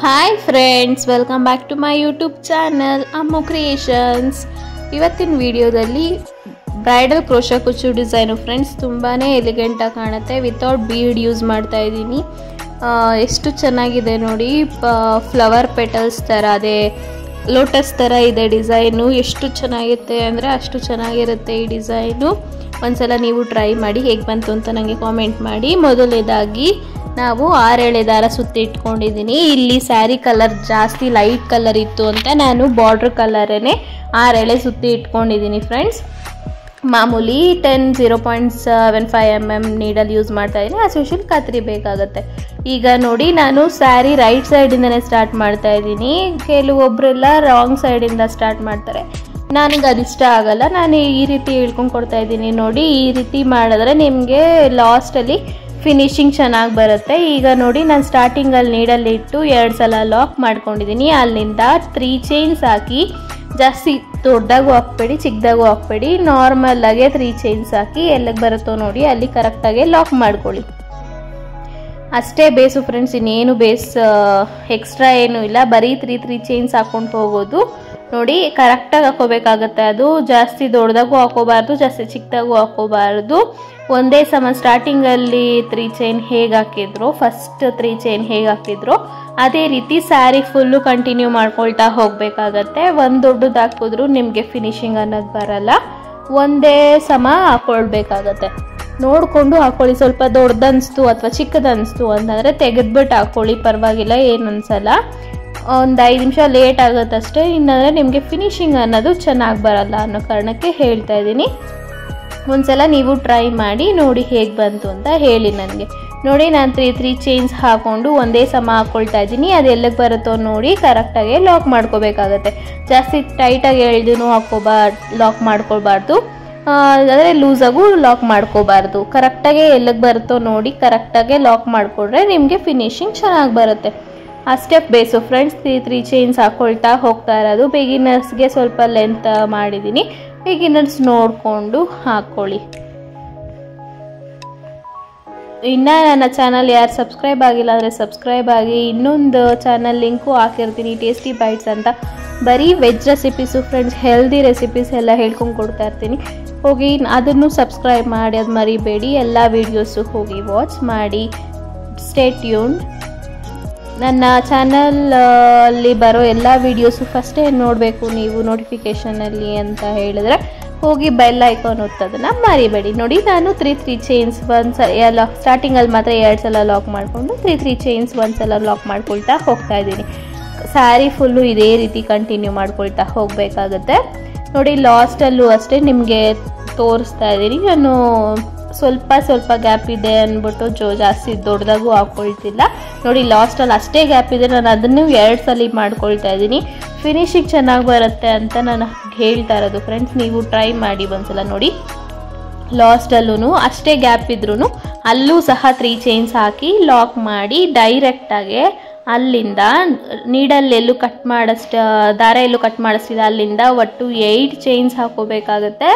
Hi friends, welcome back to my YouTube channel Ammu creations. ಇವತ್ತಿನ ವಿಡಿಯೋದಲ್ಲಿ bridal crochet ಕುಚ್ಚು design friends. ತುಂಬಾ ಎಲಿಗೆಂಟಾಗಿ ಕಾಣುತ್ತೆ. ವಿತೌಟ್ ಬೀಡ್ ಯೂಸ್ ಮಾಡ್ತಾ ಇದ್ದೀನಿ. ಎಷ್ಟು ಚೆನ್ನಾಗಿದೆ ನೋಡಿ. ಫ್ಲವರ್ ಪೆಟಲ್ಸ್ ಥರ, ಅದೇ ಲೋಟಸ್ ಥರ ಇದೆ ಡಿಸೈನು. ಎಷ್ಟು ಚೆನ್ನಾಗಿರುತ್ತೆ ಅಂದರೆ ಅಷ್ಟು ಚೆನ್ನಾಗಿರುತ್ತೆ ಈ ಡಿಸೈನು. ಒಂದ್ಸಲ ನೀವು ಟ್ರೈ ಮಾಡಿ, ಹೇಗೆ ಬಂತು ಅಂತ ನನಗೆ ಕಾಮೆಂಟ್ ಮಾಡಿ. ಮೊದಲನೇದಾಗಿ ನಾವು 6 ಎಳೆ ದಾರ ಸುತ್ತಿ ಇಟ್ಕೊಂಡಿದ್ದೀನಿ. ಇಲ್ಲಿ ಸ್ಯಾರಿ ಕಲರ್ ಜಾಸ್ತಿ ಲೈಟ್ ಕಲರ್ ಇತ್ತು ಅಂತ ನಾನು ಬಾರ್ಡ್ರ್ ಕಲರೇ 6 ಎಳೆ ಸುತ್ತಿ ಇಟ್ಕೊಂಡಿದ್ದೀನಿ ಫ್ರೆಂಡ್ಸ್. ಮಾಮೂಲಿ 0.75 mm ನೀಡಲ್ ಯೂಸ್ ಮಾಡ್ತಾ ಇದ್ದೀನಿ. ಆಸ್ ಯೂಶುವಲ್ ಕತ್ರಿ ಬೇಕಾಗುತ್ತೆ. ಈಗ ನೋಡಿ, ನಾನು ಸ್ಯಾರಿ ರೈಟ್ ಸೈಡಿಂದನೇ ಸ್ಟಾರ್ಟ್ ಮಾಡ್ತಾ ಇದ್ದೀನಿ. ಕೆಲವೊಬ್ಬರೆಲ್ಲ ರಾಂಗ್ ಸೈಡಿಂದ ಸ್ಟಾರ್ಟ್ ಮಾಡ್ತಾರೆ. ನನಗೆ ಅದಿಷ್ಟ ಆಗಲ್ಲ. ನಾನು ಈ ರೀತಿ ಹೇಳ್ಕೊಂಡು ಕೊಡ್ತಾ ಇದ್ದೀನಿ ನೋಡಿ. ಈ ರೀತಿ ಮಾಡಿದ್ರೆ ನಿಮಗೆ ಲಾಸ್ಟಲ್ಲಿ ಫಿನಿಶಿಂಗ್ ಚೆನ್ನಾಗಿ ಬರುತ್ತೆ. ಈಗ ನೋಡಿ, ನಾನು ಸ್ಟಾರ್ಟಿಂಗಲ್ಲಿ ನೀಡಲ್ಲಿ ಇಟ್ಟು 2 ಸಲ ಲಾಕ್ ಮಾಡ್ಕೊಂಡಿದ್ದೀನಿ. ಅಲ್ಲಿಂದ 3 ಚೈನ್ಸ್ ಹಾಕಿ, ಜಾಸ್ತಿ ದೊಡ್ಡದಾಗೂ ಹಾಕ್ಬೇಡಿ, ಚಿಕ್ಕದಾಗೂ ಹಾಕ್ಬೇಡಿ, ನಾರ್ಮಲ್ಲಾಗೆ 3 ಚೈನ್ಸ್ ಹಾಕಿ ಎಲ್ಲಿಗೆ ಬರುತ್ತೋ ನೋಡಿ ಅಲ್ಲಿ ಕರೆಕ್ಟಾಗಿ ಲಾಕ್ ಮಾಡ್ಕೊಳ್ಳಿ. ಅಷ್ಟೇ ಬೇಸು ಫ್ರೆಂಡ್ಸ್, ಇನ್ನೇನು ಬೇಸ್ ಎಕ್ಸ್ಟ್ರಾ ಏನೂ ಇಲ್ಲ. ಬರೀ 3 ಚೈನ್ಸ್ ಹಾಕ್ಕೊಂಡು ಹೋಗೋದು ನೋಡಿ. ಕರೆಕ್ಟಾಗಿ ಹಾಕೋಬೇಕಾಗತ್ತೆ. ಅದು ಜಾಸ್ತಿ ದೊಡ್ಡದಾಗೂ ಹಾಕೋಬಾರ್ದು, ಜಾಸ್ತಿ ಚಿಕ್ಕದಾಗೂ ಹಾಕೋಬಾರ್ದು. ಒಂದೇ ಸಮ ಸ್ಟಾರ್ಟಿಂಗಲ್ಲಿ 3 ಚೈನ್ ಹೇಗೆ ಹಾಕಿದ್ರು, ಫಸ್ಟ್ 3 ಚೈನ್ ಹೇಗೆ ಹಾಕಿದ್ರು ಅದೇ ರೀತಿ ಸ್ಯಾರಿ ಫುಲ್ಲು ಕಂಟಿನ್ಯೂ ಮಾಡ್ಕೊಳ್ತಾ ಹೋಗಬೇಕಾಗತ್ತೆ. ಒಂದು ದೊಡ್ಡದು ಹಾಕಿದ್ರು ನಿಮಗೆ ಫಿನಿಶಿಂಗ್ ಅನ್ನೋದು ಬರಲ್ಲ. ಒಂದೇ ಸಮ ಹಾಕ್ಕೊಳ್ಬೇಕಾಗತ್ತೆ. ನೋಡಿಕೊಂಡು ಹಾಕ್ಕೊಳ್ಳಿ. ಸ್ವಲ್ಪ ದೊಡ್ಡದನ್ನಿಸ್ತು ಅಥವಾ ಚಿಕ್ಕದನ್ನಿಸ್ತು ಅಂತಂದರೆ ತೆಗೆದ್ಬಿಟ್ಟು ಹಾಕ್ಕೊಳ್ಳಿ, ಪರವಾಗಿಲ್ಲ, ಏನು ಅನ್ಸಲ್ಲ. ಒಂದು 5 ನಿಮಿಷ ಲೇಟ್ ಆಗುತ್ತಷ್ಟೇ. ಇನ್ನಂದರೆ ನಿಮಗೆ ಫಿನಿಶಿಂಗ್ ಅನ್ನೋದು ಚೆನ್ನಾಗಿ ಬರಲ್ಲ ಅನ್ನೋ ಕಾರಣಕ್ಕೆ ಹೇಳ್ತಾ ಇದ್ದೀನಿ. ಒಂದ್ಸಲ ನೀವು ಟ್ರೈ ಮಾಡಿ ನೋಡಿ ಹೇಗೆ ಬಂತು ಅಂತ ಹೇಳಿ ನನಗೆ. ನೋಡಿ, ನಾನು 3 ಚೈನ್ಸ್ ಹಾಕ್ಕೊಂಡು ಒಂದೇ ಸಮ ಹಾಕ್ಕೊಳ್ತಾ ಇದ್ದೀನಿ. ಅದು ಎಲ್ಲಿಗೆ ಬರುತ್ತೋ ನೋಡಿ ಕರೆಕ್ಟಾಗಿ ಲಾಕ್ ಮಾಡ್ಕೋಬೇಕಾಗತ್ತೆ. ಜಾಸ್ತಿ ಟೈಟಾಗಿ ಎಳ್ದು ಲಾಕ್ ಮಾಡ್ಕೊಳ್ಬಾರ್ದು, ಅಂದರೆ ಲೂಸಾಗೂ ಲಾಕ್ ಮಾಡ್ಕೋಬಾರ್ದು. ಕರೆಕ್ಟಾಗಿ ಎಲ್ಲಿಗೆ ಬರುತ್ತೋ ನೋಡಿ ಕರೆಕ್ಟಾಗಿ ಲಾಕ್ ಮಾಡಿಕೊಂಡ್ರೆ ನಿಮಗೆ ಫಿನಿಶಿಂಗ್ ಚೆನ್ನಾಗಿ ಬರುತ್ತೆ. ಅಷ್ಟೇ ಬೇಸು ಫ್ರೆಂಡ್ಸ್. 3 ಚೈನ್ಸ್ ಹಾಕ್ಕೊಳ್ತಾ ಹೋಗ್ತಾ ಇರೋದು. ಬಿಗಿನರ್ಸ್ಗೆ ಸ್ವಲ್ಪ ಲೆಂತ್ ಮಾಡಿದ್ದೀನಿ. ಬಿಗಿನರ್ಸ್ ನೋಡಿಕೊಂಡು ಹಾಕ್ಕೊಳ್ಳಿ. ಇನ್ನು ನನ್ನ ಚಾನಲ್ ಯಾರು ಸಬ್ಸ್ಕ್ರೈಬ್ ಆಗಿಲ್ಲ ಅಂದರೆ ಸಬ್ಸ್ಕ್ರೈಬ್ ಆಗಿ. ಇನ್ನೊಂದು ಚಾನಲ್ ಲಿಂಕು ಹಾಕಿರ್ತೀನಿ, ಟೇಸ್ಟಿ ಬೈಟ್ಸ್ ಅಂತ. ಬರೀ veg recipes friends, healthy recipes ಎಲ್ಲ ಹೇಳ್ಕೊಂಡು ಕೊಡ್ತಾ ಇರ್ತೀನಿ. ಹೋಗಿ ಅದನ್ನು ಸಬ್ಸ್ಕ್ರೈಬ್ ಮಾಡಿ, ಅದು ಮರಿಬೇಡಿ. ಎಲ್ಲ ವೀಡಿಯೋಸು ಹೋಗಿ ವಾಚ್ ಮಾಡಿ. Stay tuned. ನನ್ನ ಚಾನಲಲ್ಲಿ ಬರೋ ಎಲ್ಲ ವೀಡಿಯೋಸು ಫಸ್ಟೇ ನೋಡಬೇಕು ನೀವು ನೋಟಿಫಿಕೇಷನಲ್ಲಿ ಅಂತ ಹೇಳಿದ್ರೆ ಹೋಗಿ ಬೆಲ್ ಐಕಾನ್ ಒತ್ತೋದನ್ನು ಮರಿಬೇಡಿ. ನೋಡಿ, ನಾನು 3 ಚೈನ್ಸ್ ಒಂದ್ಸಲ ಸ್ಟಾರ್ಟಿಂಗಲ್ಲಿ ಮಾತ್ರ 2 ಸಲ ಲಾಕ್ ಮಾಡಿಕೊಂಡು 3 ಚೈನ್ಸ್ ಒಂದ್ಸಲ ಲಾಕ್ ಮಾಡ್ಕೊಳ್ತಾ ಹೋಗ್ತಾ ಇದ್ದೀನಿ. ಸ್ಯಾರಿ ಫುಲ್ಲು ಇದೇ ರೀತಿ ಕಂಟಿನ್ಯೂ ಮಾಡ್ಕೊಳ್ತಾ ಹೋಗಬೇಕಾಗುತ್ತೆ. ನೋಡಿ, ಲಾಸ್ಟಲ್ಲೂ ಅಷ್ಟೇ ನಿಮಗೆ ತೋರಿಸ್ತಾ ಇದ್ದೀನಿ. ನಾನು ಸ್ವಲ್ಪ ಗ್ಯಾಪ್ ಇದೆ ಅಂದ್ಬಿಟ್ಟು ಜಾಸ್ತಿ ದೊಡ್ಡದಾಗೂ ಹಾಕ್ಕೊಳ್ತಿಲ್ಲ. ನೋಡಿ, ಲಾಸ್ಟಲ್ಲಿ ಅಷ್ಟೇ ಗ್ಯಾಪ್ ಇದೆ. ನಾನು ಅದನ್ನು 2 ಸಲ ಮಾಡ್ಕೊಳ್ತಾ ಇದ್ದೀನಿ. ಫಿನಿಶಿಂಗ್ ಚೆನ್ನಾಗಿ ಬರುತ್ತೆ ಅಂತ ನಾನು ಹೇಳ್ತಾ ಇರೋದು ಫ್ರೆಂಡ್ಸ್. ನೀವು ಟ್ರೈ ಮಾಡಿ ಒಂದ್ಸಲ ನೋಡಿ. ಲಾಸ್ಟಲ್ಲೂ ಅಷ್ಟೇ ಗ್ಯಾಪ್ ಇದ್ರೂ ಅಲ್ಲೂ ಸಹ 3 ಚೈನ್ಸ್ ಹಾಕಿ ಲಾಕ್ ಮಾಡಿ ಡೈರೆಕ್ಟಾಗಿ ಅಲ್ಲಿಂದ ನೀಡಲ್ಲೆಲ್ಲೂ ಕಟ್ ಮಾಡಿಸ್ಟ ದಾರ ಎಲ್ಲೂ ಕಟ್ ಮಾಡಿಸ್ತಿಲ್ಲ, ಅಲ್ಲಿಂದ ಒಟ್ಟು 8 ಚೈನ್ಸ್ ಹಾಕೋಬೇಕಾಗತ್ತೆ.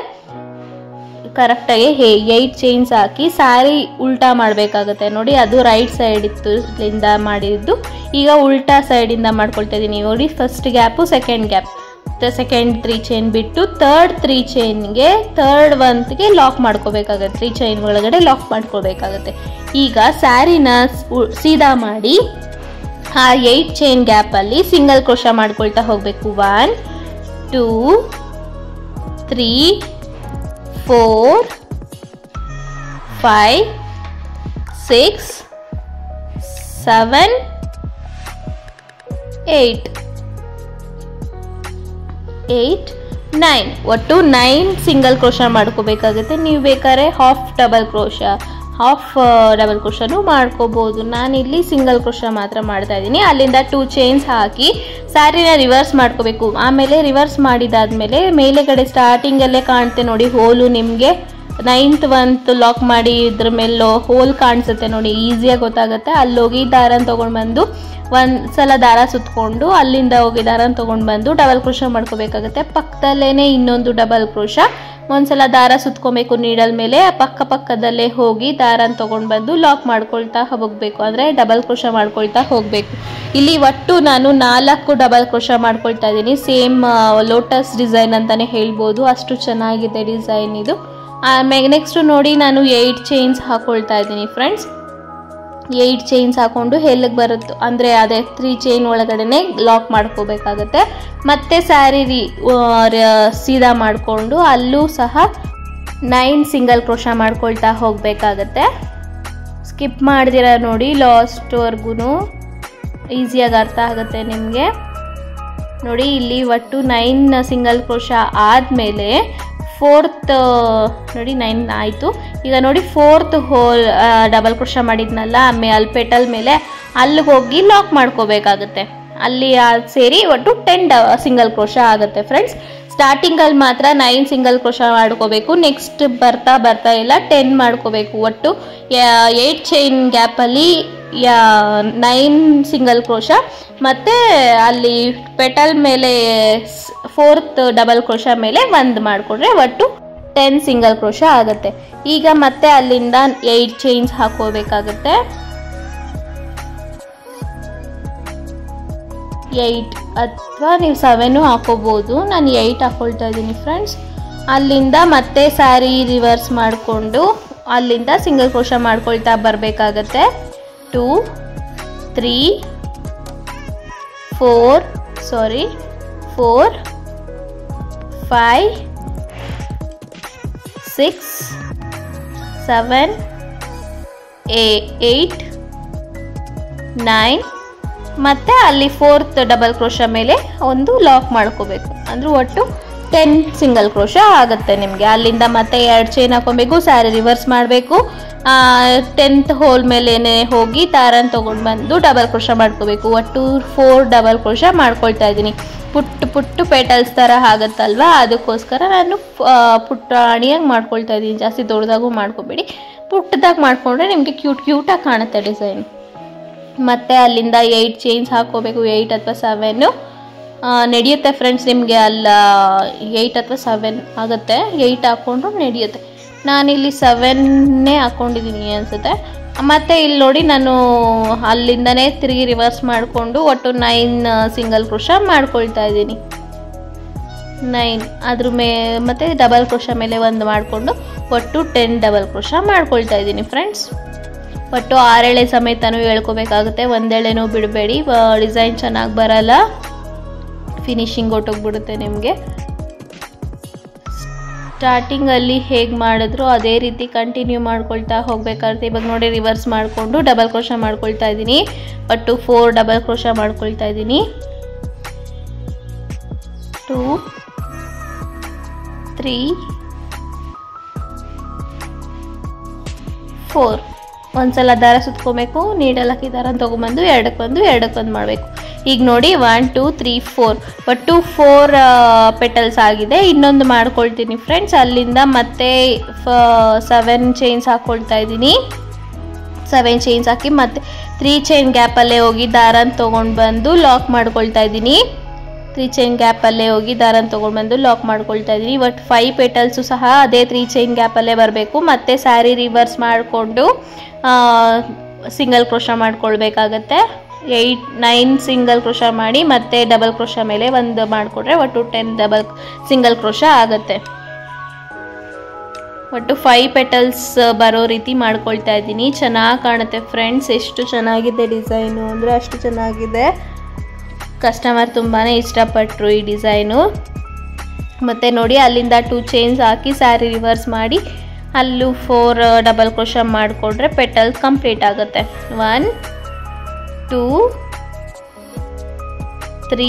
ಕರೆಕ್ಟಾಗಿ 8 ಚೈನ್ಸ್ ಹಾಕಿ ಸ್ಯಾರಿ ಉಲ್ಟಾ ಮಾಡಬೇಕಾಗುತ್ತೆ. ನೋಡಿ, ಅದು ರೈಟ್ ಸೈಡ್ ಇತ್ತು ಇಲ್ಲಿಂದ ಮಾಡಿದ್ದು. ಈಗ ಉಲ್ಟಾ ಸೈಡಿಂದ ಮಾಡ್ಕೊಳ್ತಾ ಇದ್ದೀನಿ. ನೋಡಿ, first gap, second gap, second 3 chain ಬಿಟ್ಟು ಥರ್ಡ್ 3 ಚೈನ್ಗೆ ಥರ್ಡ್ ಒಂತ್ಗೆ ಲಾಕ್ ಮಾಡ್ಕೋಬೇಕಾಗತ್ತೆ. 3 ಚೈನ್ ಒಳಗಡೆ ಲಾಕ್ ಮಾಡ್ಕೋಬೇಕಾಗತ್ತೆ. ಈಗ ಸ್ಯಾರಿನ ಸೀದಾ ಮಾಡಿ ಆ 8 ಚೈನ್ ಗ್ಯಾಪಲ್ಲಿ ಸಿಂಗಲ್ ಕ್ರೋಶಾ ಮಾಡ್ಕೊಳ್ತಾ ಹೋಗಬೇಕು. 1 2 3 4 5 6 7 8 9 ಒಟ್ಟು 9 ಸಿಂಗಲ್ ಕ್ರೋಶಾ ಮಾಡ್ಕೋಬೇಕಾಗುತ್ತೆ. ನೀವು ಬೇಕಾದ್ರೆ ಹಾಫ್ ಡಬಲ್ ಕ್ರೋಶಾನು ಮಾಡ್ಕೋಬೋದು. ನಾನಿಲ್ಲಿ ಸಿಂಗಲ್ ಕ್ರೋಶಾ ಮಾತ್ರ ಮಾಡ್ತಾ ಇದ್ದೀನಿ. ಅಲ್ಲಿಂದ 2 ಚೈನ್ಸ್ ಹಾಕಿ ಸ್ಯಾರಿನ ರಿವರ್ಸ್ ಮಾಡ್ಕೋಬೇಕು. ಆಮೇಲೆ ರಿವರ್ಸ್ ಮಾಡಿದಾದ್ಮೇಲೆ ಮೇಲೆಗಡೆ ಸ್ಟಾರ್ಟಿಂಗಲ್ಲೇ ಕಾಣುತ್ತೆ ನೋಡಿ ಹೋಲು. ನಿಮಗೆ 9th ಒಂದು ಲಾಕ್ ಮಾಡಿ ಇದ್ರ ಮೇಲೆ ಹೋಲ್ ಕಾಣಿಸುತ್ತೆ ನೋಡಿ, ಈಸಿಯಾಗಿ ಗೊತ್ತಾಗುತ್ತೆ. ಅಲ್ಲೋಗಿ ದಾರನ ತೊಗೊಂಡು ಬಂದು ಒಂದ್ಸಲ ದಾರ ಸುತ್ಕೊಂಡು ಅಲ್ಲಿಂದ ಹೋಗಿ ದಾರನ ತೊಗೊಂಡು ಬಂದು ಡಬಲ್ ಕ್ರೋಶಾ ಮಾಡ್ಕೋಬೇಕಾಗುತ್ತೆ. ಪಕ್ಕದಲ್ಲೇ ಇನ್ನೊಂದು ಡಬಲ್ ಕ್ರೋಶಾ ಒಂದ್ಸಲ ದಾರ ಸುತ್ಕೊಬೇಕು ನೀಡಲ್ ಮೇಲೆ, ಪಕ್ಕದಲ್ಲೇ ಹೋಗಿ ದಾರನ ತಗೊಂಡು ಬಂದು ಲಾಕ್ ಮಾಡ್ಕೊಳ್ತಾ ಹೋಗಬೇಕು, ಅಂದರೆ ಡಬಲ್ ಕ್ರೋಶಾ ಮಾಡ್ಕೊಳ್ತಾ ಹೋಗಬೇಕು. ಇಲ್ಲಿ ಒಟ್ಟು ನಾನು 4 ಡಬಲ್ ಕ್ರೋಶಾ ಮಾಡ್ಕೊಳ್ತಾ ಇದ್ದೀನಿ. ಸೇಮ್ ಲೋಟಸ್ ಡಿಸೈನ್ ಅಂತಲೇ ಹೇಳ್ಬೋದು, ಅಷ್ಟು ಚೆನ್ನಾಗಿದೆ ಡಿಸೈನ್ ಇದು. ನೆಕ್ಸ್ಟ್ ನೋಡಿ ನಾನು 8 ಚೈನ್ಸ್ ಹಾಕೊಳ್ತಾ ಇದ್ದೀನಿ ಫ್ರೆಂಡ್ಸ್. 8 ಚೈನ್ಸ್ ಹಾಕೊಂಡು ಎಲ್ಲಿಗೆ ಬರುತ್ತೋ ಅಂದರೆ ಅದೇ 3 ಚೈನ್ ಒಳಗಡೆ ಲಾಕ್ ಮಾಡ್ಕೋಬೇಕಾಗತ್ತೆ. ಮತ್ತೆ ಸ್ಯಾರಿ ಸೀದಾ ಮಾಡಿಕೊಂಡು ಅಲ್ಲೂ ಸಹ 9 ಸಿಂಗಲ್ ಕ್ರೋಶಾ ಮಾಡ್ಕೊಳ್ತಾ ಹೋಗಬೇಕಾಗತ್ತೆ. ಸ್ಕಿಪ್ ಮಾಡ್ದಿರ ನೋಡಿ ಲಾಸ್ಟ್ವರೆಗೂ ಈಸಿಯಾಗಿ ಅರ್ಥ ಆಗುತ್ತೆ ನಿಮಗೆ. ನೋಡಿ ಇಲ್ಲಿ ಒಟ್ಟು 9 ಸಿಂಗಲ್ ಕ್ರೋಶಾ ಆದಮೇಲೆ 4th ನೋಡಿ 9 ಆಯಿತು. ಈಗ ನೋಡಿ 4th ಹೋಲ್ ಡಬಲ್ ಕ್ರೋಶಾ ಮಾಡಿದ್ನಲ್ಲ ಅಲ್ಲಿ ಪೆಟಲ್ ಮೇಲೆ ಅಲ್ಲಿಗೆ ಹೋಗಿ ಲಾಕ್ ಮಾಡ್ಕೋಬೇಕಾಗುತ್ತೆ. ಅಲ್ಲಿ ಸೇರಿ ಒಟ್ಟು 10 ಸಿಂಗಲ್ ಕ್ರೋಶಾ ಆಗುತ್ತೆ ಫ್ರೆಂಡ್ಸ್. ಸ್ಟಾರ್ಟಿಂಗಲ್ಲಿ ಮಾತ್ರ 9 ಸಿಂಗಲ್ ಕ್ರೋಶಾ ಮಾಡ್ಕೋಬೇಕು, ನೆಕ್ಸ್ಟ್ ಬರ್ತಾ ಎಲ್ಲ 10 ಮಾಡ್ಕೋಬೇಕು. ಒಟ್ಟು 8 ಚೈನ್ ಗ್ಯಾಪಲ್ಲಿ 9 ಸಿಂಗಲ್ ಕ್ರೋಶಾ, ಮತ್ತು ಅಲ್ಲಿ ಪೆಟಲ್ ಮೇಲೆ 4th ಡಬಲ್ ಕ್ರೋಶಾ ಮೇಲೆ 1 ಮಾಡಿಕೊಂಡ್ರೆ ಒಟ್ಟು 10 ಸಿಂಗಲ್ ಕ್ರೋಶಾ ಆಗುತ್ತೆ. ಈಗ ಮತ್ತೆ ಅಲ್ಲಿಂದ 8 ಚೈನ್ಸ್ ಹಾಕೋಬೇಕಾಗುತ್ತೆ. 8 ಅಥವಾ ನೀವು 7 ಹಾಕೋಬಹುದು, ನಾನು 8 ಹಾಕೊಳ್ತಾ ಇದ್ದೀನಿ ಫ್ರೆಂಡ್ಸ್. ಅಲ್ಲಿಂದ ಮತ್ತೆ ಸ್ಯಾರಿ ರಿವರ್ಸ್ ಮಾಡಿಕೊಂಡು ಅಲ್ಲಿಂದ ಸಿಂಗಲ್ ಕ್ರೋಶಾ ಮಾಡ್ಕೊಳ್ತಾ ಬರಬೇಕಾಗತ್ತೆ. 2 3 4 5 6 7 8 9 ಮತ್ತು ಅಲ್ಲಿ 4th ಡಬಲ್ ಕ್ರೋಶಾ ಮೇಲೆ ಒಂದು ಲಾಕ್ ಮಾಡ್ಕೋಬೇಕು, ಅಂದರೆ ಒಟ್ಟು 10 ಸಿಂಗಲ್ ಕ್ರೋಶಾ ಆಗುತ್ತೆ ನಿಮಗೆ. ಅಲ್ಲಿಂದ ಮತ್ತೆ 2 ಚೈನ್ ಹಾಕೊಬೇಕು, ಸ್ಯಾರಿ ರಿವರ್ಸ್ ಮಾಡಬೇಕು. 10th ಹೋಲ್ ಮೇಲೆ ಹೋಗಿ ದಾರನ ತೊಗೊಂಡು ಬಂದು ಡಬಲ್ ಕ್ರೋಶಾ ಮಾಡ್ಕೋಬೇಕು. ಒಟ್ಟು 4 ಡಬಲ್ ಕ್ರೋಶಾ ಮಾಡ್ಕೊಳ್ತಾ ಇದ್ದೀನಿ. ಪುಟ್ಟು ಪೆಟಲ್ಸ್ ಥರ ಆಗುತ್ತಲ್ವ, ಅದಕ್ಕೋಸ್ಕರ ನಾನು ಪುಟ್ಟಾಣಿಯಾಗಿ ಮಾಡ್ಕೊಳ್ತಾ ಇದ್ದೀನಿ. ಜಾಸ್ತಿ ದೊಡ್ಡದಾಗೂ ಮಾಡ್ಕೋಬೇಡಿ, ಪುಟ್ಟದಾಗಿ ಮಾಡಿಕೊಂಡ್ರೆ ನಿಮಗೆ ಕ್ಯೂಟಾಗಿ ಕಾಣುತ್ತೆ ಡಿಸೈನ್. ಮತ್ತು ಅಲ್ಲಿಂದ 8 ಚೈನ್ಸ್ ಹಾಕೋಬೇಕು, 8 ಅಥವಾ 7 ನಡೆಯುತ್ತೆ ಫ್ರೆಂಡ್ಸ್ ನಿಮಗೆ. ಅಲ್ಲ 8 ಅಥವಾ 7 ಆಗುತ್ತೆ, 8 ಹಾಕ್ಕೊಂಡ್ರು ನಡೆಯುತ್ತೆ. ನಾನಿಲ್ಲಿ 7 ಹಾಕ್ಕೊಂಡಿದ್ದೀನಿ ಅನಿಸುತ್ತೆ. ಮತ್ತು ಇಲ್ಲಿ ನೋಡಿ ನಾನು ಅಲ್ಲಿಂದನೇ ತಿರುಗಿ ರಿವರ್ಸ್ ಮಾಡಿಕೊಂಡು ಒಟ್ಟು 9 ಸಿಂಗಲ್ ಕ್ರೋಶಾ ಮಾಡ್ಕೊಳ್ತಾ ಇದ್ದೀನಿ. 9 ಅದ್ರ ಮತ್ತು ಡಬಲ್ ಕ್ರೋಶಾ ಮೇಲೆ 1 ಮಾಡಿಕೊಂಡು ಒಟ್ಟು 10 ಡಬಲ್ ಕ್ರೋಶಾ ಮಾಡ್ಕೊಳ್ತಾ ಇದ್ದೀನಿ ಫ್ರೆಂಡ್ಸ್. ಒಟ್ಟು 6 ಎಳೆ ಸಮೇತನೂ ಹೇಳ್ಕೋಬೇಕಾಗುತ್ತೆ, 1 ಎಳೆನೂ ಬಿಡಬೇಡಿ, ಡಿಸೈನ್ ಚೆನ್ನಾಗಿ ಬರಲ್ಲ, ಫಿನಿಶಿಂಗ್ ಹೊಟ್ಟೋಗ್ಬಿಡುತ್ತೆ ನಿಮಗೆ. ಸ್ಟಾರ್ಟಿಂಗಲ್ಲಿ ಹೇಗೆ ಮಾಡಿದ್ರು ಅದೇ ರೀತಿ ಕಂಟಿನ್ಯೂ ಮಾಡ್ಕೊಳ್ತಾ ಹೋಗಬೇಕಾಗುತ್ತೆ. ಇವಾಗ ನೋಡಿ ರಿವರ್ಸ್ ಮಾಡಿಕೊಂಡು ಡಬಲ್ ಕ್ರೋಶಾ ಮಾಡ್ಕೊಳ್ತಾ ಇದ್ದೀನಿ. ಒಟ್ಟು 4 ಡಬಲ್ ಕ್ರೋಶಾ ಮಾಡ್ಕೊಳ್ತಾ ಇದ್ದೀನಿ. 2 3 4 ಒಂದ್ಸಲ ದಾರ ಸುತ್ಕೋಬೇಕು, ನೀಡಲ್ ಹಾಕಿ ದಾರ ತೊಗೊಂಬಂದು ಎರಡಕ್ಕೊಂದು ಮಾಡಬೇಕು. ಈಗ ನೋಡಿ 1 2 3 4 ಒಟ್ಟು 4 ಪೆಟಲ್ಸ್ ಆಗಿದೆ. ಇನ್ನೊಂದು ಮಾಡ್ಕೊಳ್ತೀನಿ ಫ್ರೆಂಡ್ಸ್. ಅಲ್ಲಿಂದ ಮತ್ತೆ 7 ಚೈನ್ಸ್ ಹಾಕ್ಕೊಳ್ತಾ ಇದ್ದೀನಿ. 7 ಚೈನ್ಸ್ ಹಾಕಿ ಮತ್ತೆ 3 ಚೈನ್ ಗ್ಯಾಪಲ್ಲೇ ಹೋಗಿ ದಾರನ ತೊಗೊಂಡು ಬಂದು ಲಾಕ್ ಮಾಡ್ಕೊಳ್ತಾ ಇದ್ದೀನಿ. 3 ಚೈನ್ ಗ್ಯಾಪಲ್ಲೇ ಹೋಗಿ ದಾರನ ತೊಗೊಂಡು ಬಂದು ಲಾಕ್ ಮಾಡ್ಕೊಳ್ತಾ ಇದ್ದೀನಿ. ಒಟ್ಟು 5 ಪೆಟಲ್ಸು ಸಹ ಅದೇ 3 ಚೈನ್ ಗ್ಯಾಪಲ್ಲೇ ಬರಬೇಕು. ಮತ್ತೆ ಸ್ಯಾರಿ ರಿವರ್ಸ್ ಮಾಡಿಕೊಂಡು ಸಿಂಗಲ್ ಕ್ರೋಶಾ ಮಾಡ್ಕೊಳ್ಬೇಕಾಗತ್ತೆ. 9 ಸಿಂಗಲ್ ಕ್ರೋಶಾ ಮಾಡಿ ಮತ್ತೆ ಡಬಲ್ ಕ್ರೋಶಾ ಮೇಲೆ 1 ಮಾಡಿಕೊಂಡ್ರೆ ಒಟ್ಟು 10 ಸಿಂಗಲ್ ಕ್ರೋಶಾ ಆಗುತ್ತೆ. ಒಟ್ಟು 5 ಪೆಟಲ್ಸ್ ಬರೋ ರೀತಿ ಮಾಡ್ಕೊಳ್ತಾ ಇದ್ದೀನಿ. ಚೆನ್ನಾಗಿ ಕಾಣುತ್ತೆ ಫ್ರೆಂಡ್ಸ್, ಎಷ್ಟು ಚೆನ್ನಾಗಿದೆ ಡಿಸೈನು ಅಂದರೆ ಅಷ್ಟು ಚೆನ್ನಾಗಿದೆ. ಕಸ್ಟಮರ್ ತುಂಬಾ ಇಷ್ಟಪಟ್ಟರು ಈ ಡಿಸೈನು. ಮತ್ತು ನೋಡಿ ಅಲ್ಲಿಂದ 2 ಚೈನ್ಸ್ ಹಾಕಿ ಸ್ಯಾರಿ ರಿವರ್ಸ್ ಮಾಡಿ ಅಲ್ಲೂ 4 ಡಬಲ್ ಕ್ರೋಶಾ ಮಾಡಿಕೊಂಡ್ರೆ ಪೆಟಲ್ ಕಂಪ್ಲೀಟ್ ಆಗುತ್ತೆ. 1 2 3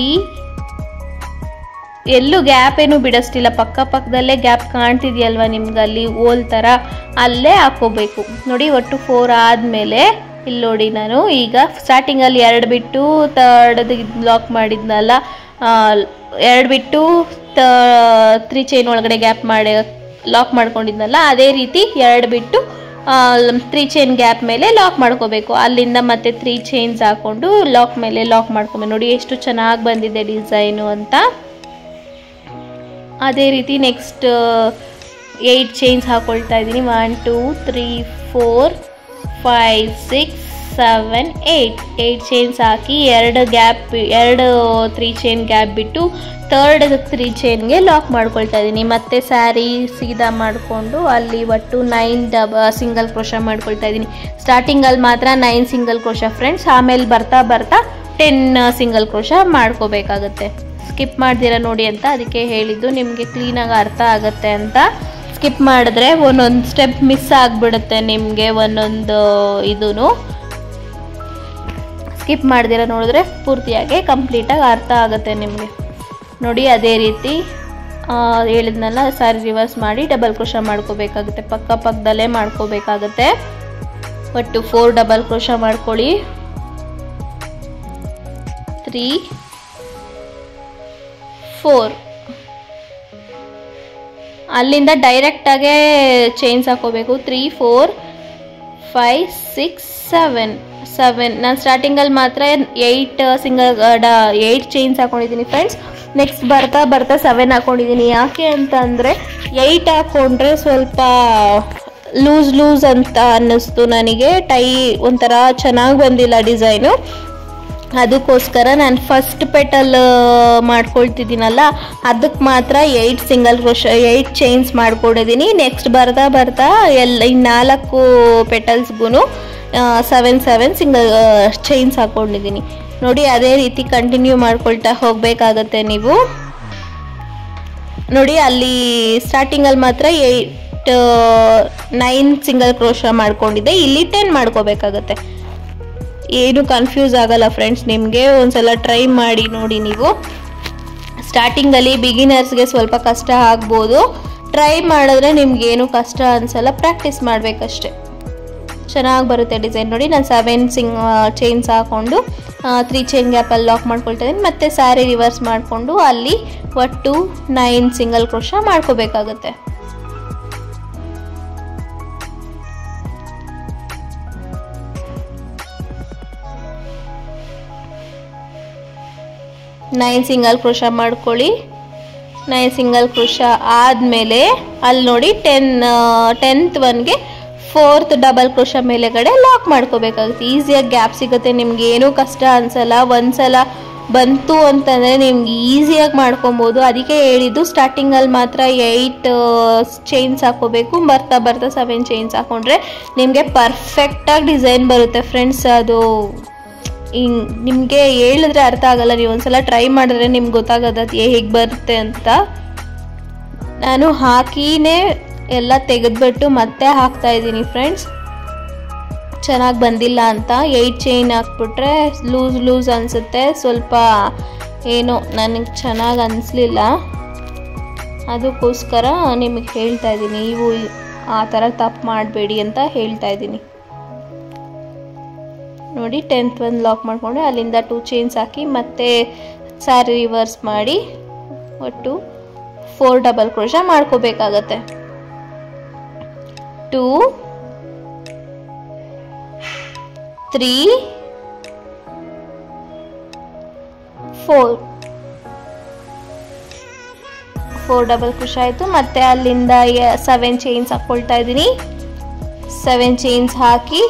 ಎಲ್ಲೂ ಗ್ಯಾಪ್ ಏನು ಬಿಡಿಸ್ತಿಲ್ಲ, ಪಕ್ಕದಲ್ಲೇ ಗ್ಯಾಪ್ ಕಾಣ್ತಿದೆಯಲ್ವ ನಿಮ್ಗೆ, ಅಲ್ಲಿ ಓಲ್ ಥರ ಅಲ್ಲೇ ಹಾಕೋಬೇಕು. ನೋಡಿ ಒಟ್ಟು 4 ಆದಮೇಲೆ ಇಲ್ಲಿ ನೋಡಿ ನಾನು ಈಗ ಸ್ಟಾರ್ಟಿಂಗಲ್ಲಿ 2 ಬಿಟ್ಟು 3rd ಲಾಕ್ ಮಾಡಿದ್ನಲ್ಲ, 2 ಬಿಟ್ಟು 3 ಚೈನ್ ಒಳಗಡೆ ಗ್ಯಾಪ್ ಮಾಡಿ ಲಾಕ್ ಮಾಡ್ಕೊಂಡಿದ್ನಲ್ಲ, ಅದೇ ರೀತಿ 2 ಬಿಟ್ಟು 3 ಚೈನ್ ಗ್ಯಾಪ್ ಮೇಲೆ ಲಾಕ್ ಮಾಡ್ಕೋಬೇಕು. ಅಲ್ಲಿಂದ ಮತ್ತೆ 3 ಚೈನ್ಸ್ ಹಾಕ್ಕೊಂಡು ಲಾಕ್ ಮೇಲೆ ಲಾಕ್ ಮಾಡ್ಕೊಬೇಕು. ನೋಡಿ ಎಷ್ಟು ಚೆನ್ನಾಗಿ ಬಂದಿದೆ ಡಿಸೈನು ಅಂತ. ಅದೇ ರೀತಿ ನೆಕ್ಸ್ಟ್ 8 ಚೈನ್ಸ್ ಹಾಕೊಳ್ತಾ ಇದ್ದೀನಿ. 1 2 3 4 5 6 7 8 ಚೈನ್ಸ್ ಹಾಕಿ ಎರಡು 3 ಚೈನ್ ಗ್ಯಾಪ್ ಬಿಟ್ಟು ಥರ್ಡ್ 3 ಚೈನ್ಗೆ ಲಾಕ್ ಮಾಡ್ಕೊಳ್ತಾ ಇದ್ದೀನಿ. ಮತ್ತೆ ಸ್ಯಾರಿ ಸೀದಾ ಮಾಡಿಕೊಂಡು ಅಲ್ಲಿ ಒಟ್ಟು 9 ಸಿಂಗಲ್ ಕ್ರೋಶಾ ಮಾಡ್ಕೊಳ್ತಾ ಇದ್ದೀನಿ. ಸ್ಟಾರ್ಟಿಂಗಲ್ಲಿ ಮಾತ್ರ 9 ಸಿಂಗಲ್ ಕ್ರೋಶಾ ಫ್ರೆಂಡ್ಸ್, ಆಮೇಲೆ ಬರ್ತಾ ಬರ್ತಾ 10 ಸಿಂಗಲ್ ಕ್ರೋಶಾ ಮಾಡ್ಕೋಬೇಕಾಗತ್ತೆ. ಸ್ಕಿಪ್ ಮಾಡ್ದಿರ ನೋಡಿ ಅಂತ ಅದಕ್ಕೆ ಹೇಳಿದ್ದು, ನಿಮಗೆ ಕ್ಲೀನಾಗಿ ಅರ್ಥ ಆಗುತ್ತೆ ಅಂತ. ಸ್ಕಿಪ್ ಮಾಡಿದ್ರೆ ಒಂದೊಂದು ಸ್ಟೆಪ್ ಮಿಸ್ ಆಗಿಬಿಡುತ್ತೆ ನಿಮಗೆ, ಒಂದೊಂದು ಇದೂ ಸ್ಕಿಪ್ ಮಾಡ್ದಿರ ನೋಡಿದ್ರೆ ಪೂರ್ತಿಯಾಗಿ ಕಂಪ್ಲೀಟಾಗಿ ಅರ್ಥ ಆಗುತ್ತೆ ನಿಮಗೆ ನೋಡಿ. ಅದೇ ರೀತಿ ಹೇಳಿದ್ನಲ್ಲ, ಸಾರಿ ರಿವರ್ಸ್ ಮಾಡಿ ಡಬಲ್ ಕ್ರೋಶಾ ಮಾಡ್ಕೋಬೇಕಾಗುತ್ತೆ, ಪಕ್ಕದಲ್ಲೇ ಮಾಡ್ಕೋಬೇಕಾಗುತ್ತೆ. ಒಟ್ಟು 4 ಡಬಲ್ ಕ್ರೋಶಾ ಮಾಡ್ಕೊಳ್ಳಿ. 3 4 ಅಲ್ಲಿಂದ ಡೈರೆಕ್ಟಾಗೆ ಚೈನ್ಸ್ ಹಾಕೋಬೇಕು. 3 4 5 6 7 ನಾನು ಸ್ಟಾರ್ಟಿಂಗಲ್ಲಿ ಮಾತ್ರ 8 ಚೈನ್ಸ್ ಹಾಕೊಂಡಿದ್ದೀನಿ ಫ್ರೆಂಡ್ಸ್. ನೆಕ್ಸ್ಟ್ ಬರ್ತಾ ಬರ್ತಾ 7 ಹಾಕೊಂಡಿದ್ದೀನಿ. ಯಾಕೆ ಅಂತ ಅಂದರೆ 8 ಹಾಕ್ಕೊಂಡ್ರೆ ಸ್ವಲ್ಪ ಲೂಸ್ ಅಂತ ಅನ್ನಿಸ್ತು ನನಗೆ, ಒಂಥರ ಚೆನ್ನಾಗಿ ಬಂದಿಲ್ಲ ಡಿಸೈನು. ಅದಕ್ಕೋಸ್ಕರ ನಾನು ಫಸ್ಟ್ ಪೆಟಲ್ ಮಾಡ್ಕೊಳ್ತಿದ್ದೀನಲ್ಲ ಅದಕ್ಕೆ ಮಾತ್ರ 8 ಸಿಂಗಲ್ ಕ್ರೋಶಾ 8 ಚೈನ್ಸ್ ಮಾಡ್ಕೊಂಡಿದ್ದೀನಿ. ನೆಕ್ಸ್ಟ್ ಬರ್ತಾ ಬರ್ತಾ ಎಲ್ಲ 4 ಪೆಟಲ್ಸ್ಗೂ 7 ಸಿಂಗಲ್ ಚೈನ್ಸ್ ಹಾಕ್ಕೊಂಡಿದ್ದೀನಿ ನೋಡಿ. ಅದೇ ರೀತಿ ಕಂಟಿನ್ಯೂ ಮಾಡ್ಕೊಳ್ತಾ ಹೋಗಬೇಕಾಗತ್ತೆ ನೀವು ನೋಡಿ. ಅಲ್ಲಿ ಸ್ಟಾರ್ಟಿಂಗಲ್ಲಿ ಮಾತ್ರ 9 ಸಿಂಗಲ್ ಕ್ರೋಶಾ ಮಾಡ್ಕೊಂಡಿದ್ದೆ, ಇಲ್ಲಿ 10 ಮಾಡ್ಕೋಬೇಕಾಗತ್ತೆ. ಏನು ಕನ್ಫ್ಯೂಸ್ ಆಗಲ್ಲ ಫ್ರೆಂಡ್ಸ್, ನಿಮಗೆ ಒಂದ್ಸಲ ಟ್ರೈ ಮಾಡಿ ನೋಡಿ. ನೀವು ಸ್ಟಾರ್ಟಿಂಗಲ್ಲಿ ಬಿಗಿನರ್ಸ್ಗೆ ಸ್ವಲ್ಪ ಕಷ್ಟ ಆಗ್ಬೋದು, ಟ್ರೈ ಮಾಡಿದ್ರೆ ನಿಮ್ಗೇನು ಕಷ್ಟ ಅನ್ಸಲ್ಲ, ಪ್ರಾಕ್ಟೀಸ್ ಮಾಡಬೇಕಷ್ಟೆ, ಚೆನ್ನಾಗಿ ಬರುತ್ತೆ ಡಿಸೈನ್ ನೋಡಿ. ನಾನು 7 ಚೈನ್ಸ್ ಹಾಕ್ಕೊಂಡು 3 ಚೈನ್ ಗ್ಯಾಪಲ್ಲಿ ಲಾಕ್ ಮಾಡ್ಕೊಳ್ತಾ ಇದ್ದೀನಿ. ಮತ್ತು ಸ್ಯಾರಿ ರಿವರ್ಸ್ ಮಾಡಿಕೊಂಡು ಅಲ್ಲಿ ಒಟ್ಟು 9 ಸಿಂಗಲ್ ಕ್ರೋಶಾ ಮಾಡ್ಕೋಬೇಕಾಗತ್ತೆ. ನೈನ್ ಸಿಂಗಲ್ ಕ್ರೋಶಾ ಮಾಡ್ಕೊಳ್ಳಿ. 9 ಸಿಂಗಲ್ ಕ್ರೋಶಾ ಆದಮೇಲೆ ಅಲ್ಲಿ ನೋಡಿ 10th ಒನ್ಗೆ 4th ಡಬಲ್ ಕ್ರೋಶಾ ಮೇಲೆಗಡೆ ಲಾಕ್ ಮಾಡ್ಕೋಬೇಕಾಗುತ್ತೆ. ಈಸಿಯಾಗಿ ಗ್ಯಾಪ್ ಸಿಗುತ್ತೆ, ನಿಮ್ಗೆ ಏನೂ ಕಷ್ಟ ಅನ್ಸಲ್ಲ. ಒಂದ್ಸಲ ಬಂತು ಅಂತಂದರೆ ನಿಮ್ಗೆ ಈಸಿಯಾಗಿ ಮಾಡ್ಕೊಬೋದು. ಅದಕ್ಕೆ ಹೇಳಿದ್ದು ಸ್ಟಾರ್ಟಿಂಗಲ್ಲಿ ಮಾತ್ರ 8 ಚೈನ್ಸ್ ಹಾಕೋಬೇಕು, ಬರ್ತಾ ಬರ್ತಾ 7 ಚೈನ್ಸ್ ಹಾಕೊಂಡ್ರೆ ನಿಮಗೆ ಪರ್ಫೆಕ್ಟಾಗಿ ಡಿಸೈನ್ ಬರುತ್ತೆ ಫ್ರೆಂಡ್ಸ್. ಅದು ನಿಮಗೆ ಹೇಳಿದ್ರೆ ಅರ್ಥ ಆಗಲ್ಲ, ನೀವು ಒಂದ್ಸಲ ಟ್ರೈ ಮಾಡಿದ್ರೆ ನಿಮ್ಗೆ ಗೊತ್ತಾಗೋದು ಹೇಗೆ ಬರುತ್ತೆ ಅಂತ. ನಾನು ಹಾಕಿನೇ ಎಲ್ಲ ತೆಗೆದ್ಬಿಟ್ಟು ಮತ್ತೆ ಹಾಕ್ತಾ ಇದ್ದೀನಿ ಫ್ರೆಂಡ್ಸ್, ಚೆನ್ನಾಗಿ ಬಂದಿಲ್ಲ ಅಂತ. 8 ಚೈನ್ ಹಾಕ್ಬಿಟ್ರೆ ಲೂಸ್ ಅನಿಸುತ್ತೆ, ಸ್ವಲ್ಪ ಏನೋ ನನಗೆ ಚೆನ್ನಾಗಿ ಅನಿಸ್ಲಿಲ್ಲ. ಅದಕ್ಕೋಸ್ಕರ ನಿಮಗೆ ಹೇಳ್ತಾ ಇದ್ದೀನಿ, ನೀವು ಆ ಥರ ತಪ್ಪು ಮಾಡಬೇಡಿ ಅಂತ ಹೇಳ್ತಾ ಇದ್ದೀನಿ ನೋಡಿ. 10th ಒಂದು ಲಾಕ್ ಮಾಡಿಕೊಂಡು ಅಲ್ಲಿಂದ 2 ಚೈನ್ಸ್ ಹಾಕಿ ಮತ್ತೆ ಸ್ಯಾರಿ ರಿವರ್ಸ್ ಮಾಡಿ ಒಟ್ಟು 4 ಡಬಲ್ ಕ್ರೋಶಾ ಮಾಡ್ಕೋಬೇಕಾಗತ್ತೆ. 2 3 4 ಡಬಲ್ ಕ್ರೋಶಾ ಆಯಿತು. ಮತ್ತು ಅಲ್ಲಿಂದ 7 ಚೈನ್ಸ್ ಹಾಕ್ಕೊಳ್ತಾ ಇದ್ದೀನಿ. 7 ಚೈನ್ಸ್ ಹಾಕಿ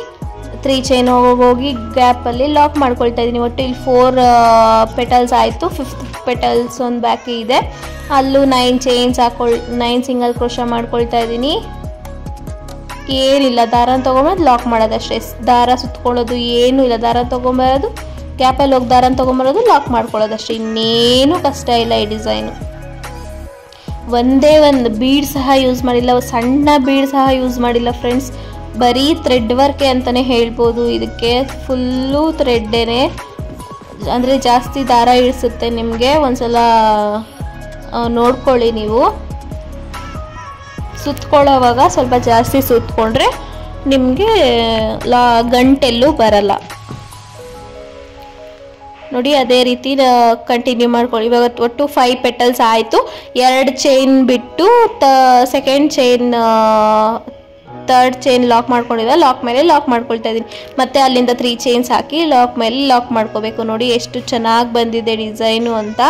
3 ಚೈನ್ ಹೋಗಿ ಗ್ಯಾಪಲ್ಲಿ ಲಾಕ್ ಮಾಡ್ಕೊಳ್ತಾ ಇದ್ದೀನಿ. ಒಟ್ಟು ಇಲ್ಲಿ 4 ಪೆಟಲ್ಸ್ ಆಯಿತು. 5th ಪೆಟಲ್ಸ್ ಒಂದು ಬಾಕಿ ಇದೆ, ಅಲ್ಲೂ 9 ಚೈನ್ಸ್ 9 ಸಿಂಗಲ್ ಕ್ರೋಶಾ ಮಾಡ್ಕೊಳ್ತಾ ಇದ್ದೀನಿ. ಏನಿಲ್ಲ, ದಾರ ತೊಗೊಂಬರೋದು ಲಾಕ್ ಮಾಡೋದಷ್ಟೇ, ದಾರ ಸುತ್ಕೊಳ್ಳೋದು ಏನೂ ಇಲ್ಲ. ದಾರ ತೊಗೊಂಬರೋದು, ಗ್ಯಾಪಲ್ಲಿ ಹೋಗಿ ದಾರ ತೊಗೊಂಬರೋದು, ಲಾಕ್ ಮಾಡ್ಕೊಳ್ಳೋದಷ್ಟೇ, ಇನ್ನೇನು ಕಷ್ಟ ಇಲ್ಲ. ಈ ಡಿಸೈನು ಒಂದೇ ಒಂದು ಬೀಡ್ ಸಹ ಯೂಸ್ ಮಾಡಿಲ್ಲ, ಸಣ್ಣ ಬೀಡ್ ಸಹ ಯೂಸ್ ಮಾಡಿಲ್ಲ ಫ್ರೆಂಡ್ಸ್. ಬರೀ ಥ್ರೆಡ್ ವರ್ಕೆ ಅಂತಲೇ ಹೇಳ್ಬೋದು. ಇದಕ್ಕೆ ಫುಲ್ಲು ಥ್ರೆಡ್ಡೇನೆ, ಅಂದರೆ ಜಾಸ್ತಿ ದಾರ ಇಳಿಸುತ್ತೆ ನಿಮಗೆ. ಒಂದ್ಸಲ ನೋಡ್ಕೊಳ್ಳಿ ನೀವು. ಸುತ್ಕೊಳ್ಳೋವಾಗ ಸ್ವಲ್ಪ ಜಾಸ್ತಿ ಸುತ್ಕೊಂಡ್ರೆ ನಿಮಗೆ ಗಂಟೆಲ್ಲೂ ಬರಲ್ಲ ನೋಡಿ. ಅದೇ ರೀತಿ ಕಂಟಿನ್ಯೂ ಮಾಡ್ಕೊಳ್ಳಿ. ಇವಾಗ ಒಟ್ಟು 5 ಪೆಟಲ್ಸ್ ಆಯಿತು. 2 ಚೈನ್ ಬಿಟ್ಟು second chain 3rd chain lock ಮಾಡ್ಕೊಂಡಿದ್ದೆ, ಲಾಕ್ ಮೇಲೆ ಲಾಕ್ ಮಾಡ್ಕೊಳ್ತಾ ಇದ್ದೀನಿ. ಮತ್ತು ಅಲ್ಲಿಂದ 3 ಚೈನ್ಸ್ ಹಾಕಿ ಲಾಕ್ ಮೇಲೆ ಲಾಕ್ ಮಾಡ್ಕೋಬೇಕು ನೋಡಿ. ಎಷ್ಟು ಚೆನ್ನಾಗಿ ಬಂದಿದೆ ಡಿಸೈನು ಅಂತ.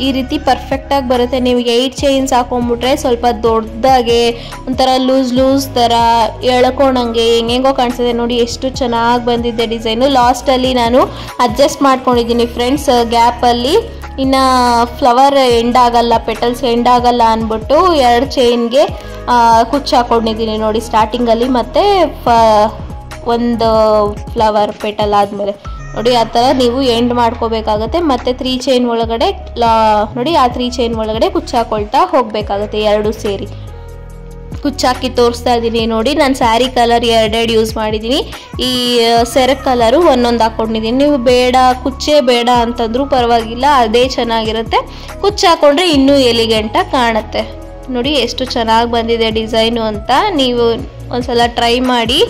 ಈ ರೀತಿ ಪರ್ಫೆಕ್ಟಾಗಿ ಬರುತ್ತೆ. ನೀವು 8 ಚೈನ್ಸ್ ಹಾಕೊಂಡ್ಬಿಟ್ರೆ ಸ್ವಲ್ಪ ದೊಡ್ಡದಾಗೆ ಒಂಥರ ಲೂಸ್ ಥರ ಎಳ್ಕೊಂಡಂಗೆ ಹೆಂಗೆಂಗೋ ಕಾಣಿಸ್ತದೆ. ನೋಡಿ ಎಷ್ಟು ಚೆನ್ನಾಗಿ ಬಂದಿದೆ ಡಿಸೈನು. ಲಾಸ್ಟಲ್ಲಿ ನಾನು ಅಡ್ಜಸ್ಟ್ ಮಾಡ್ಕೊಂಡಿದ್ದೀನಿ ಫ್ರೆಂಡ್ಸ್ ಗ್ಯಾಪಲ್ಲಿ. ಇನ್ನು ಫ್ಲವರ್ ಎಂಡ್ ಆಗಲ್ಲ, ಪೆಟಲ್ಸ್ ಎಂಡ್ ಆಗಲ್ಲ ಅಂದ್ಬಿಟ್ಟು 2 ಚೈನ್ಗೆ ಕುಚ್ಚು ಹಾಕೊಂಡಿದ್ದೀನಿ ನೋಡಿ ಸ್ಟಾರ್ಟಿಂಗಲ್ಲಿ, ಮತ್ತು ಒಂದು ಫ್ಲವರ್ ಪೆಟಲ್ ಆದಮೇಲೆ ನೋಡಿ ಆ ಥರ ನೀವು ಎಂಡ್ ಮಾಡ್ಕೋಬೇಕಾಗತ್ತೆ. ಮತ್ತು 3 ಚೈನ್ ಒಳಗಡೆ ನೋಡಿ ಆ 3 ಚೈನ್ ಒಳಗಡೆ ಕುಚ್ಚು ಹಾಕೊಳ್ತಾ ಹೋಗಬೇಕಾಗತ್ತೆ. 2 ಸೇರಿ ಕುಚ್ಚಾಕಿ ತೋರಿಸ್ತಾ ಇದ್ದೀನಿ ನೋಡಿ. ನಾನು ಸ್ಯಾರಿ ಕಲರ್ 2 ಯೂಸ್ ಮಾಡಿದ್ದೀನಿ. ಈ ಸೆರಗ್ ಕಲರು ಒಂದೊಂದು ಹಾಕ್ಕೊಂಡಿದ್ದೀನಿ. ನೀವು ಬೇಡ ಕುಚ್ಚೇ ಬೇಡ ಅಂತಂದ್ರೂ ಪರವಾಗಿಲ್ಲ, ಅದೇ ಚೆನ್ನಾಗಿರುತ್ತೆ. ಕುಚ್ಚು ಹಾಕೊಂಡ್ರೆ ಇನ್ನೂ ಎಲಿಗೆಂಟಾಗಿ ಕಾಣುತ್ತೆ. ನೋಡಿ ಎಷ್ಟು ಚೆನ್ನಾಗಿ ಬಂದಿದೆ ಡಿಸೈನು ಅಂತ. ನೀವು ಒಂದ್ಸಲ ಟ್ರೈ ಮಾಡಿ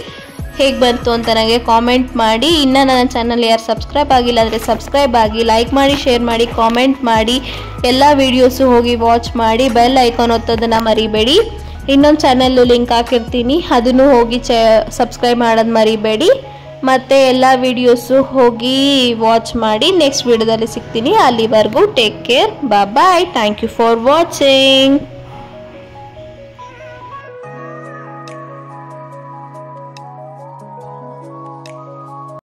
ಹೇಗೆ ಬಂತು ಅಂತ ನನಗೆ ಕಾಮೆಂಟ್ ಮಾಡಿ. ಇನ್ನು ನನ್ನ ಚಾನಲ್ ಯಾರು ಸಬ್ಸ್ಕ್ರೈಬ್ ಆಗಿಲ್ಲ ಅಂದರೆ ಸಬ್ಸ್ಕ್ರೈಬ್ ಆಗಿ, ಲೈಕ್ ಮಾಡಿ, ಶೇರ್ ಮಾಡಿ, ಕಾಮೆಂಟ್ ಮಾಡಿ, ಎಲ್ಲ ವೀಡಿಯೋಸು ಹೋಗಿ ವಾಚ್ ಮಾಡಿ, ಬೆಲ್ ಐಕಾನ್ ಒತ್ತೋದನ್ನು ಮರಿಬೇಡಿ. ಇನ್ನೊಂದು ಚಾನಲ್ಲು ಲಿಂಕ್ ಹಾಕಿರ್ತೀನಿ, ಅದನ್ನು ಹೋಗಿ ಸಬ್ಸ್ಕ್ರೈಬ್ ಮಾಡೋದು ಮರಿಬೇಡಿ. ಮತ್ತು ಎಲ್ಲ ವೀಡಿಯೋಸು ಹೋಗಿ ವಾಚ್ ಮಾಡಿ. ನೆಕ್ಸ್ಟ್ ವೀಡಿಯೋದಲ್ಲಿ ಸಿಗ್ತೀನಿ. ಅಲ್ಲಿವರೆಗೂ take care, bye. Thank you for watching.